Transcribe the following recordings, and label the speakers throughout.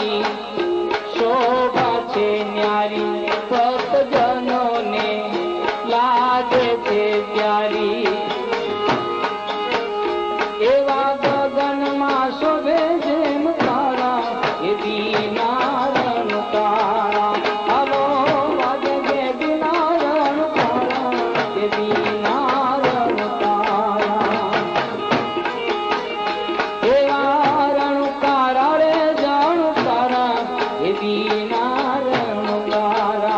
Speaker 1: बाबानी शोभा छे न्यारी भक्तजनों ने लागे छे प्यारी एवा गगन में शोभे जेम तारा एवी नारायण तारा हलो वागे देवी नारायण तारा एवी नारायण तारा एवा रणकारा रे जाणु तारा एवी नारायण तारा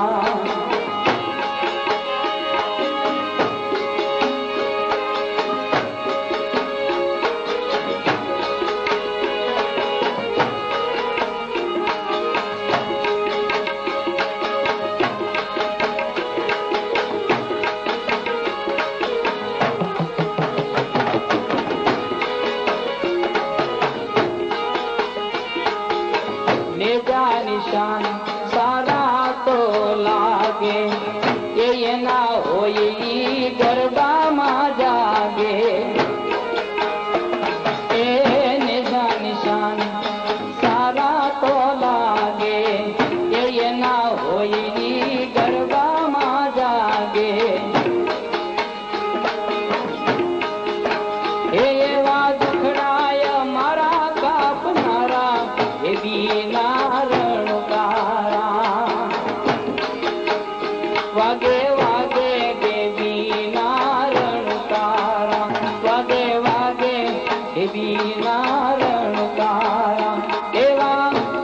Speaker 1: नेजा निशान सारा तो लागे ये ना होई गरबा मा जागे ए नेजा निशान सारा तो लागे ये ना होई गरबा मा जागे एवा दुखड़ाय मारा कापनारा एवी नारायण तारा वागे वागे देवी नारायण तारा वागे वागे देवी नारायण तारा एवा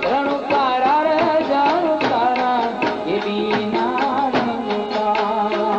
Speaker 1: रणकारा रे जाणु तारा एवी नारायण तारा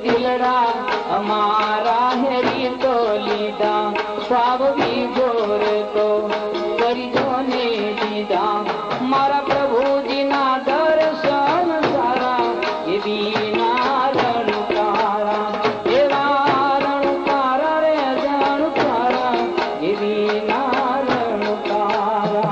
Speaker 1: दिलड़ा हमारा हेरी तो लीदा स्वाब भी जोर तो करीजो ने दीदा मारा प्रभु जी ना दर्शन सारा एवी नारायण तारा एवा रणकारा रे जाणु तारा एवी नारायण तारा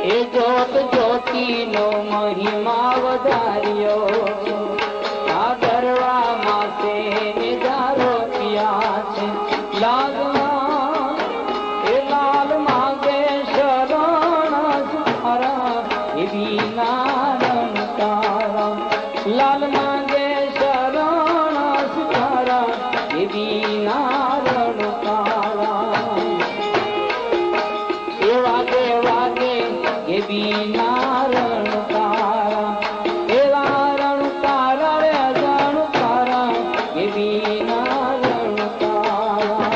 Speaker 1: ए जोत ज्योति नो महिमा वधारियो आ गरवा मासे निजारो पिया छे लाल ए लाल मागे शरण सारा एवी नारायण तारा लाल मागे शरण सारा एवी नारायण तारा ए वागे वागे एवी नारायण तारा एवा रणकारा रे जाणु तारा एवी नारायण तारा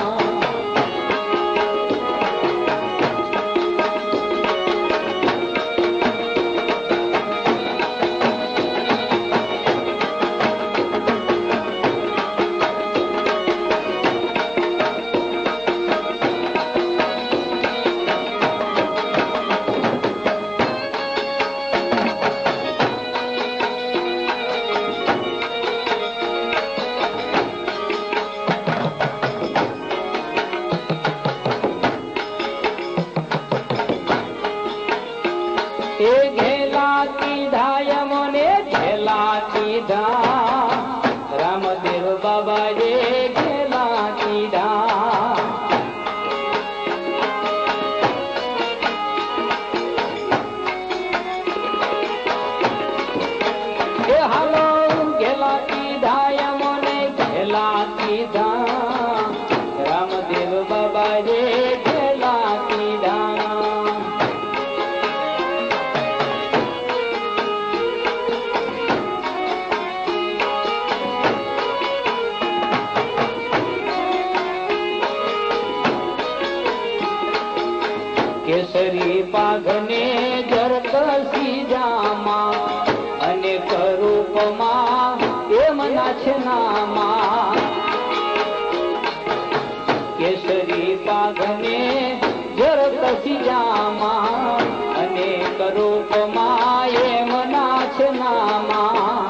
Speaker 1: જામા અનેક રૂપમાં એમ નાચ નામા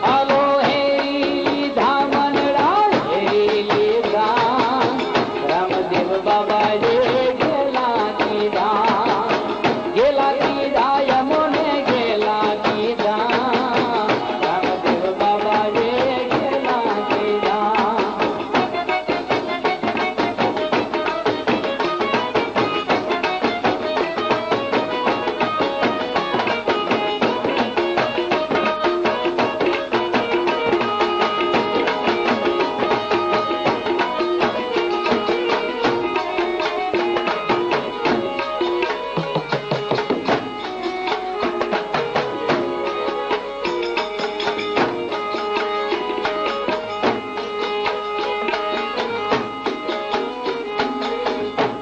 Speaker 1: હાલો હેરી લીધા મનડા હેરી લીધા રામદેવ બાબા રે ગેલા કીધા યમોને ગેલા કીધા રામદેવ બાબા રે ગેલા કીધા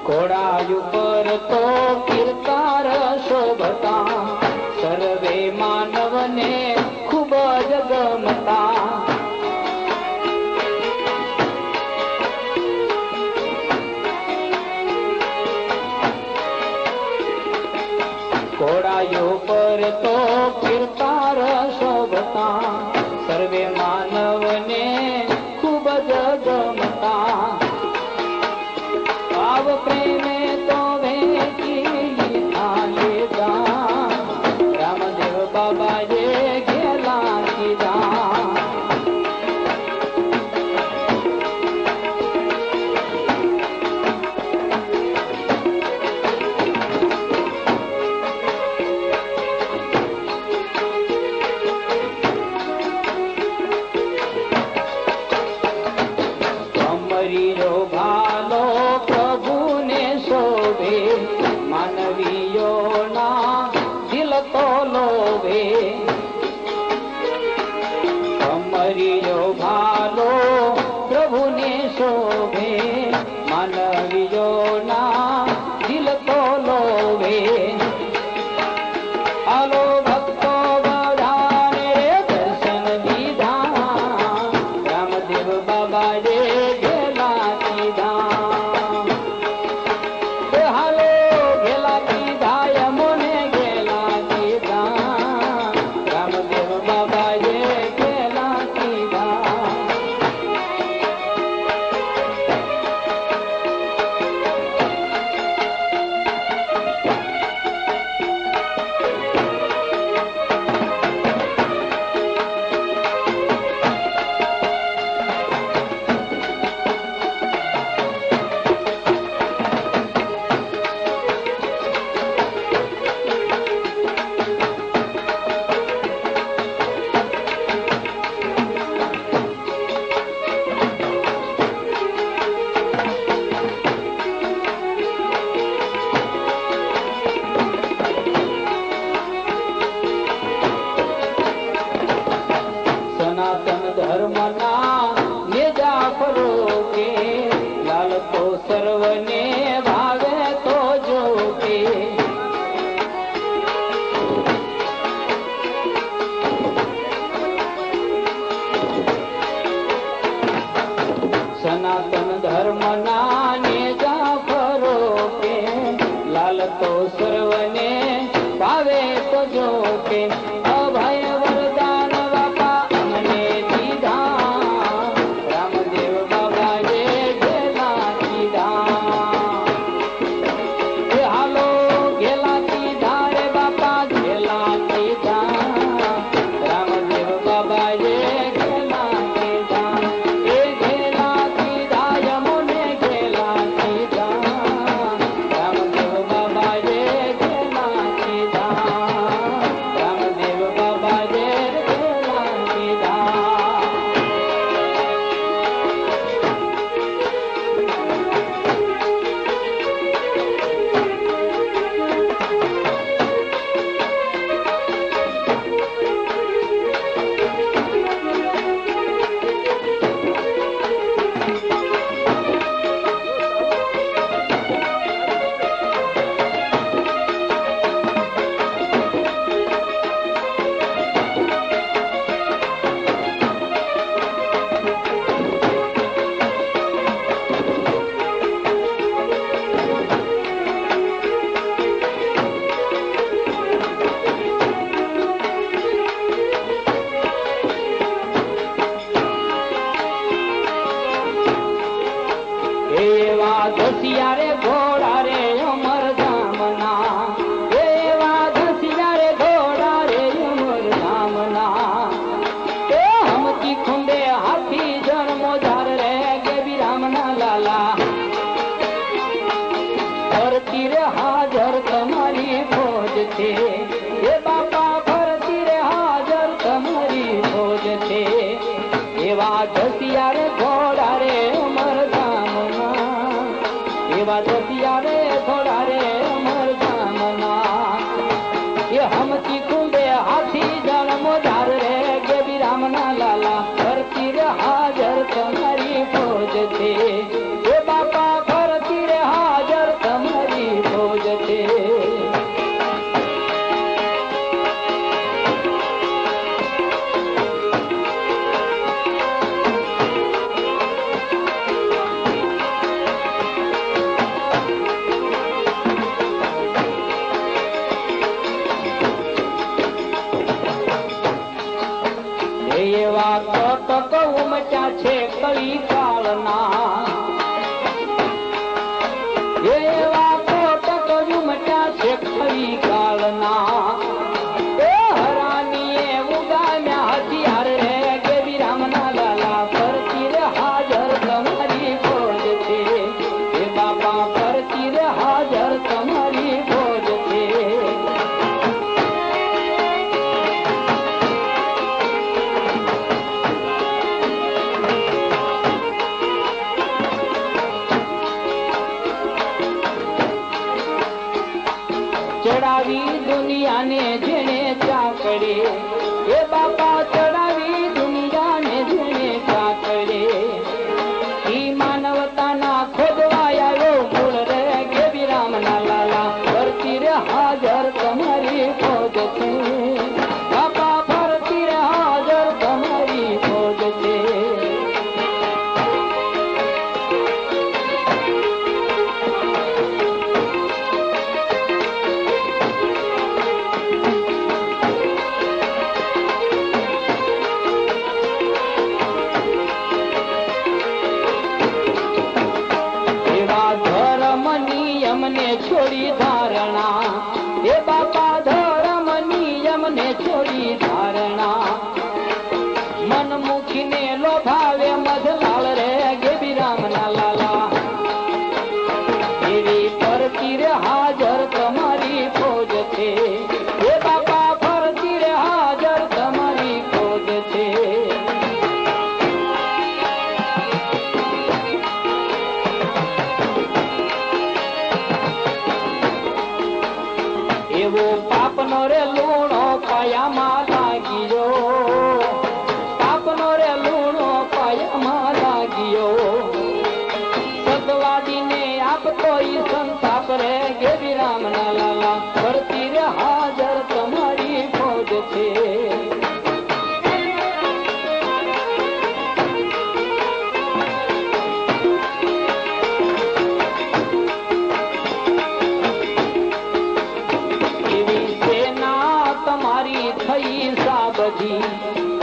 Speaker 1: ઘોડાયુ પર તો કીર્તાર શોભતા સર્વે માનવને ખૂબ જ ગમતા ઘોડાયુ પર તો કીર્તાર શોભતા સર્વે માનવને ખૂબ જ ગમતા ભાવ પ્રેમે તો વેચી લીધા લીધા રામદેવ બાબા જે ગેલા કીધા કમરીયો ભાલો પ્રભુને શોભે માનવીયોના દિલ તો લોભે કમરીયો ભાલો પ્રભુને શોભે માનવીયોના દિલ તો લોભે હાલો ભક્તો બધાને રે દર્શન દીધા રામદેવ બાબા રે ગેલા કીધા હાલો ગેલા કીધા યમોને ગેલા કીધા રામદેવ બાબા રે ગેલા કીધા સનાતન ધર્મના નેજા ફરો કે લાલ તો સર્વને ભાવે તો જો કે સનાતન ધર્મના નેજા ફરો કે લાલ તો સર્વને ભાવે તો જો કે અભય વરદાન બાપા અમને દીધા રામદેવ બાબા જે ગેલા કીધા હાલો ગેલા કીધા રે બાપા ગેલા કીધા રામદેવ બાબા જે ગેલા કીધા એ ગેલા કીધા યમોને ગેલા કીધા રામદેવ બાબા જે ગેલા કીધા રામદેવ છે એ બાપા ફરતી રે હાજર તમારી ફોજ છે એવા ધસિયા રે ઘોડા રે અમરધામના એવા ધસિયા રે ઘોડા રે અમરધામના એ હમતી કુંડે હાથી જન્મો ધાર રે ગેબી રામના લાલા ફરતી રે હાજર તમારી ફોજ છે એ બાપા ફરતી રે હાજર તમારી ફોજ છે એવા કટક ઉમટ્યા છે કળી કાળના એવા કટક ઉમટ્યા છે કળી કાળના એ હરાનીએ ઉગામ્યા હથિયાર રે ગેવી રામના લાલા ફરતી રે હાજર તમારી ફોજ છે એ બાપા ફરતી રે હાજર તમારી ફોજ છે ચડાવી દુનિયાને જેને ચાકડે એ બાપા ચડાવી દુનિયાને જેને ચાકડે ઈ માનવતાના ખોદવાયો મૂળ રે ગેવી રામના લાલા ફરતી રે હાજર તમારી ફોજ છે બાપા ફરતી રે હાજર તમારી ફોજ છે નિયમને છોડી ધારણા એ બાપા ધર્મ નિયમને છોડી ધારણા મનમુખીને લોભાવે મધલાલ રે ગેબી રામના લાલા એવી ફરતી રે હાજર તમારી ફોજ છે એ બાપા ફરતી રે હાજર તમારી ફોજ છે એવો પાપનો રે લૂણો પાયામાં લાગ્યો પાપનો રે લૂણો પાયામાં લાગ્યો સદવાદીને આપતો ઈ સંતાપ રે ગેવી રામના લાલા ફરતી રે હાજર તમારી ફોજ છે તમારી થઈ સાબદી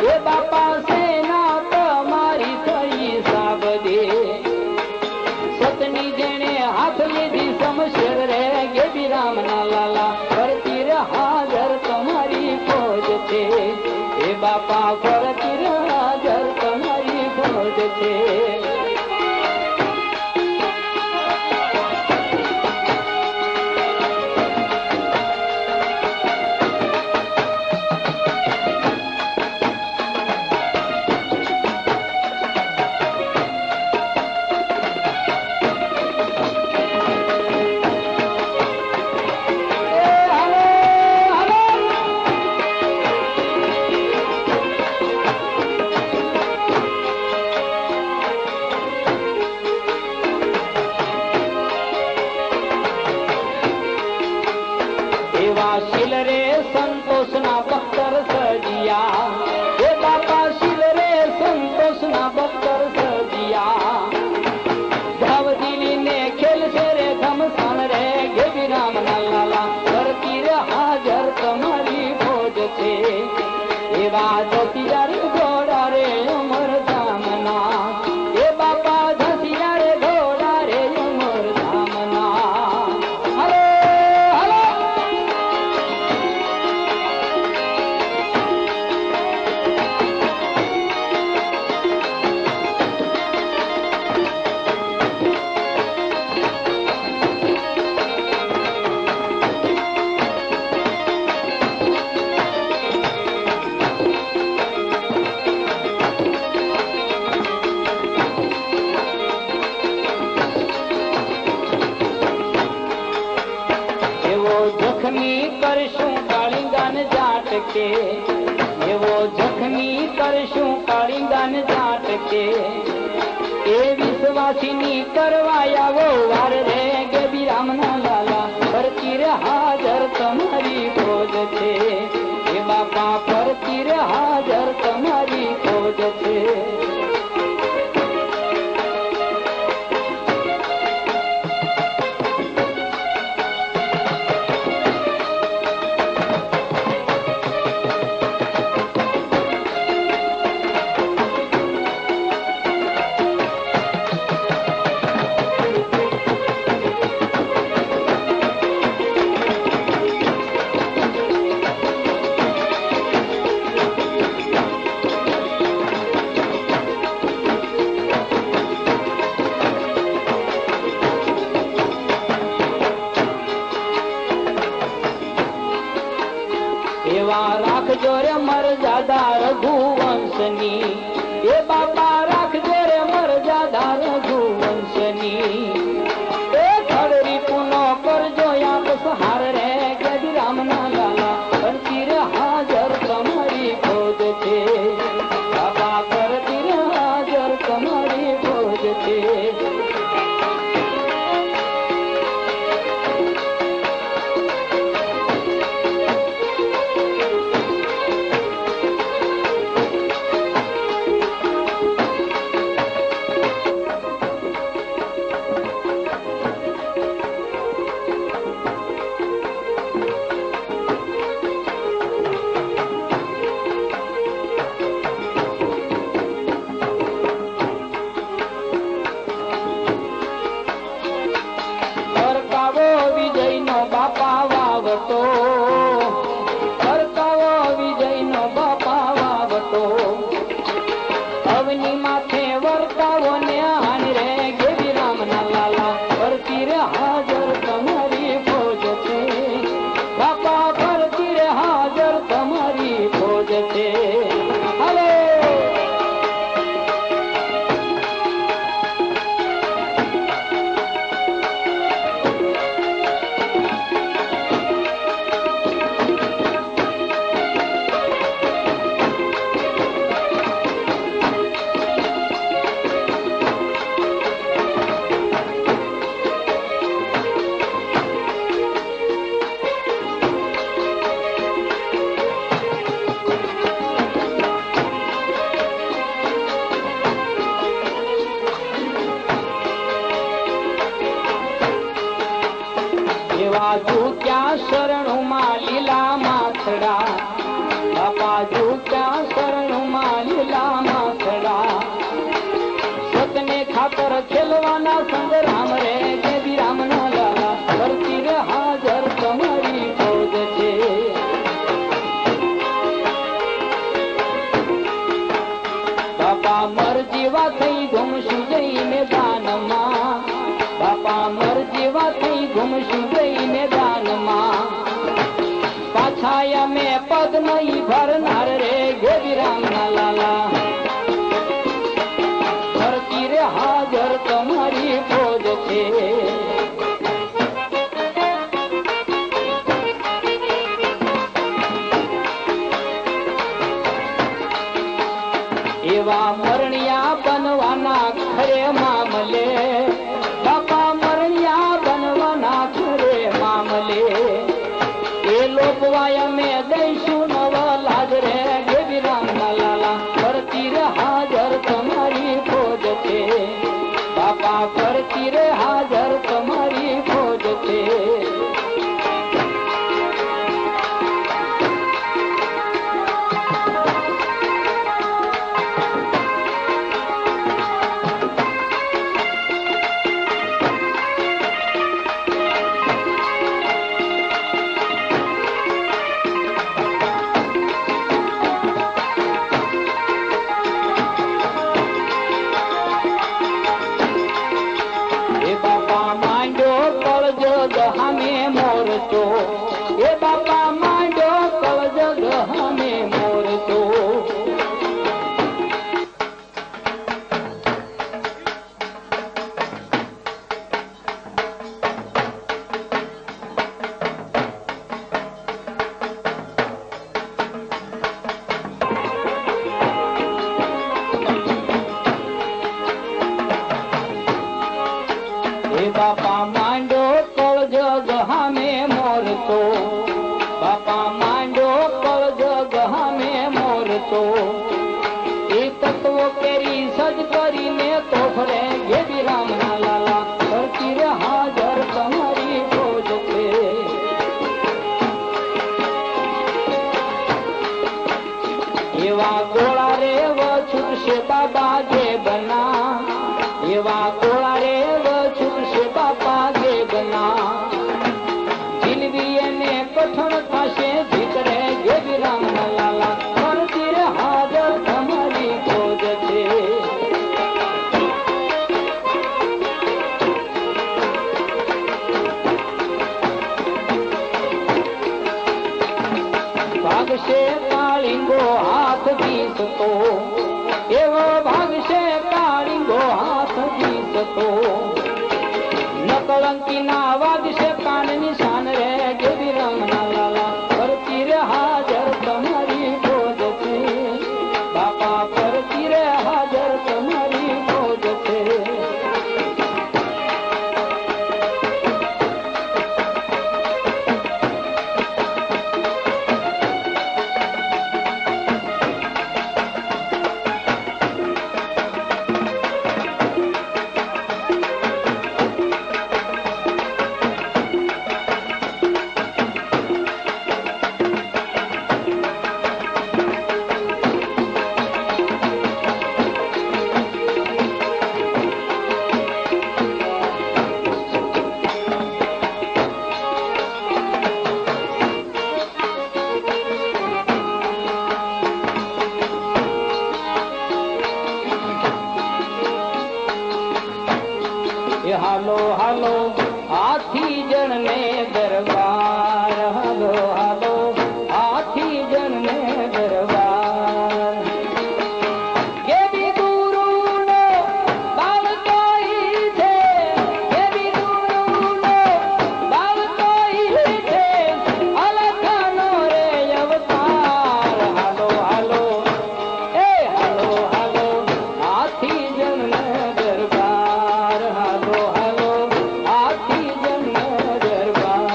Speaker 1: એ બાપા સેના તમારી થઈ સાબદી સતની જેણે હાથ લીધી સમશેર રે ગેવી રામના લાલા ફરતી રે હાજર તમારી ફોજ છે એ બાપા ફરતી રે હાજર તમારી ફોજ છે શીલ રે સંતોષના બખ્તર સજિયા એ બાપા શીલ રે સંતોષના બખ્તર સજિયા ધાવદીને ખેલ છે રે ધમસાણ રે ગેવી રામના લાલા ફરતી રે હાજર તમારી ફોજ છે એવા ધસિયા રે ઘોડા રે અમરધામના એ બાપા ધસિયા રે ઘોડા રે અમરધામના હલો હલો કરશું કાળીંગાન ઝાટકે, એવો જખમી કરશું કાળીંગાન ઝાટકે. એ વિશ્વાસીની કરવા આવો વાર રે ગેબી રામના લાલા, ફરતી રે હાજર તમારી ફોજ છે. એ બાપા ફરતી રે હાજર તમારી ફોજ છે. એવા રાખજો રે મરજાદા રઘુવંશની, એ બાપા રાખજો રે મરજાદા રઘુવંશની. એ ખડરી પુનો કરજો યાદ સહાર રે ગેબી રામના લાલા, ફરતી રે હાજર તમારી ફોજ છે. બાપા ફરતી રે હાજર તમારી ફોજ છે. બાપા વાવટો, કરતાવો વિજયનો બાપા વાવટો. અવની માથે વર્તાવો ને હાન રે ગેબી રામના લાલા, ફરતી રે હાજર તમારી ફોજ છે. બાપા ફરતી રે હાજર તમારી ફોજ છે. હવે ઝૂક્યા શરણુમાં લીલા માથડા, બાપા ઝૂક્યા શરણુમાં લીલા માથડા. સતને ખાતર ખેલવાના સંગ્રામ રે ગેબી રામના લાલા, ફરતી રે હાજર તમારી ફોજ છે. બાપા મરજીવા થઈ ઘૂમશું જઈ મેદાનમાં, બાપા મરજીવા થઈ ઘૂમશું જઈ મેદાનમાં. પાછા અમે પદ નહીં ભરનાર રે ગેબી રામના લાલા, ફરતી રે હાજર તમારી ફોજ છે. એવા મરણિયા બનવાના ખરે મામલે, બાપા મરણિયા બનવાના ખરે મામલે. એ લોકવાય અમે દઈશું નવ લાજ રે ગેબી રામના લાલા, ફરતી રે હાજર તમારી ફોજ છે. બાપા ફરતી રે હાજર તમારી ફોજ છે. બાપા માંડો કળ જગ હામે મોરચો એ તત્વો કેરી સજ કરીને તોફરે ગેડી રામના લાલા કરતી રે હાજર તમારી ફોજ છે એવા ગોળા રે વછુરશે બાબા જે બના એવા ગોળા રે વછુરશે બાબા જે બના જીલવી એને કઠણ થશે ભીતરે ગેડી રામના લાલા કરતી રે હાજર તમારી ફોજ છે ભાગશે કાળીંગો હાથ દીસતો એવો ભાગશે કાળીંગો હાથ દીસતો નકળંકી ના વાગશે કાનની શાન રે ગેડી રામના લાલા કરતી રે હાજર તમારી ફોજ છે બાપા કરતી રે હાજર તમારી ફોજ છે હાલો હાલો હાથી જણ ને દરબાર હાલો હાલો હાથી જણ ને દરબાર કેવી ગુરુ નો બાળ કોઈ છે કેવી ગુરુ નો બાળ કોઈ છે અલખનો રે અવતાર હાલો હાલો એ હાલો હાલો હાથી જણ ને દરબાર હાલો હાલો હાથી જણ ને દરબાર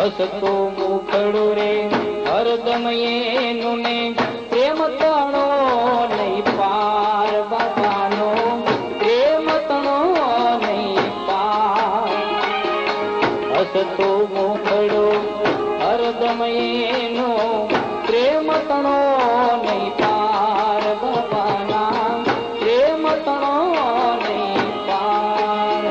Speaker 1: હસતો મુખડો રે હરદમ એનું ને પ્રેમ તણો નહીં પાર બાબાનો પ્રેમ તણો નહીં પાર હસતો મુખડો હરદમ એનો પ્રેમ તણો નહીં પાર બાબાના પ્રેમ તણો નહીં પાર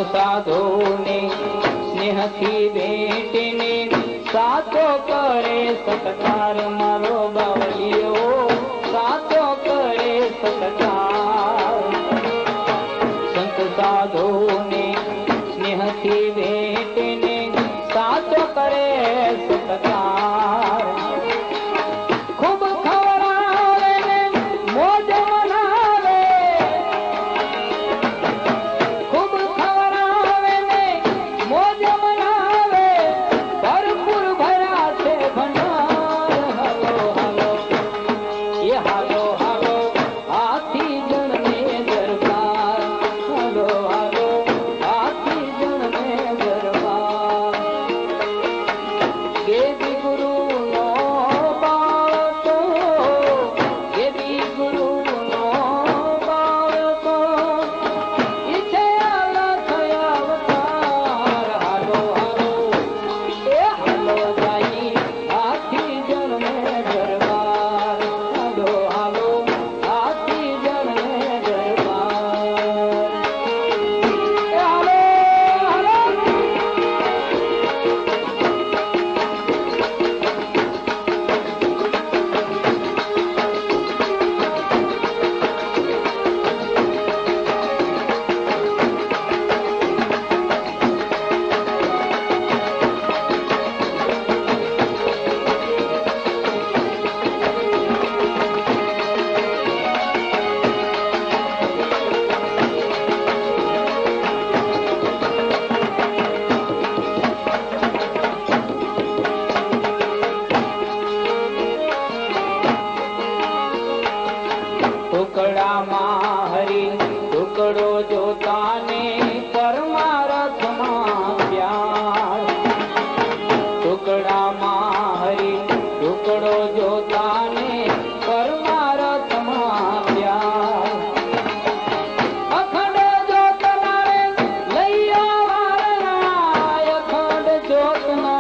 Speaker 1: સાધોને સ્નેહથી ભેટીને સાચો કરે સત્કાર મારો બાવલીઓ સાચો કરે સત્કાર સંત સાધોને સ્નેહથી ભેટ करे सत्कार खूब खवरावे ने मोज मनावे खूब खवरावे ने मोज मनावे भरपूर भरा छे भंडार हालो हालो ये हालो हालो हाथी जन ने दरबार हालो हालो हाथी जन ने दरबार देवी गुरु नो बाळको देवी गुरु नो बाळको इच्छे आला थया अवतार हालो हालो ए हालो जाई हाथी जन ने दरबार हालो हालो हाथी जन ने दरबार ए हालो हालो ટુકડા માં હરી ટુકડો જોતાને પરમારથ માં પ્યાર ટુકડા માં હરી ટુકડો જોતાને પરમારથ માં પ્યાર અખંડ જોતનારે લૈયા વારના અખંડ જોતના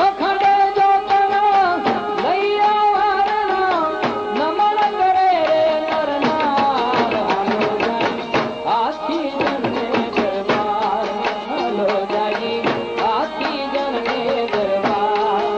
Speaker 1: અખંડ જોતના લૈયા વારના નમન કરે રે નરનાર હાલો જાઈ હાથી જન ને દરબાર હાલો જાઈ હાથી જન ને દરબાર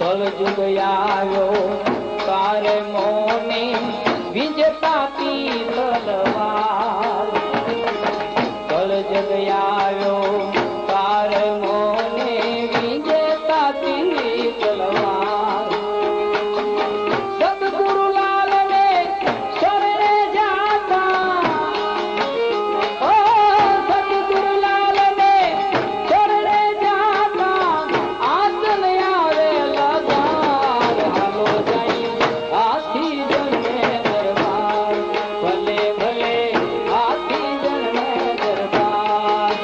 Speaker 1: કલયુગ આવ્યો તારે મોને વિજતાતી તલવાર કલયુગ આવ્યો તારે મોને વિજતાતી તલવાર સદગુરુ લાલ ને શરણે જાતા ઓ સદગુરુ લાલ ને શરણે જાતા આસન આવે લગાર હાલો જાઈ હાથી જન ને દરબાર ભલે ભલે હાથી જન ને દરબાર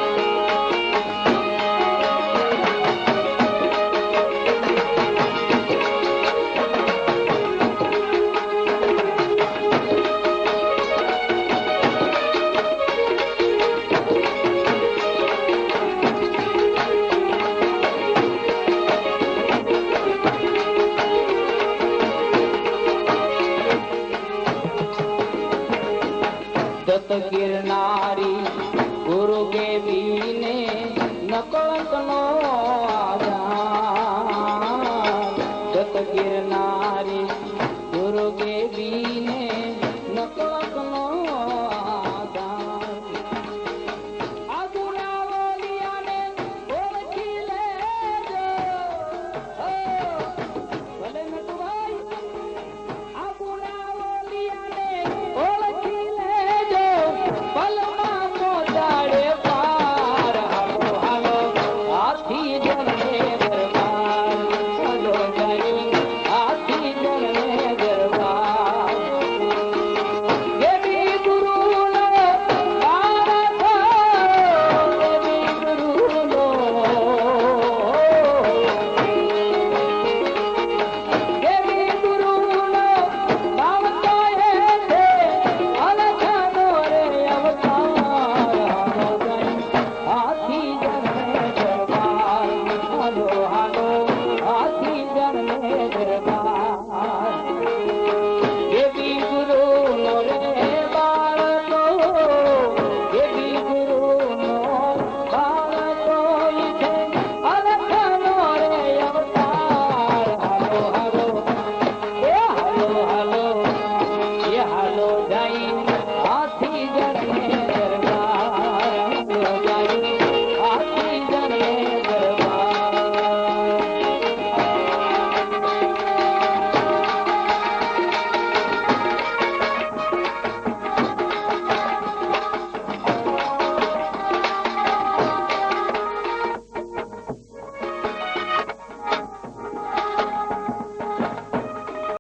Speaker 1: દત્ત ગિરનારી ગુરુ દેવીને નકળંક નો આધાર દત્ત ગિરનારી ગુરુ દેવી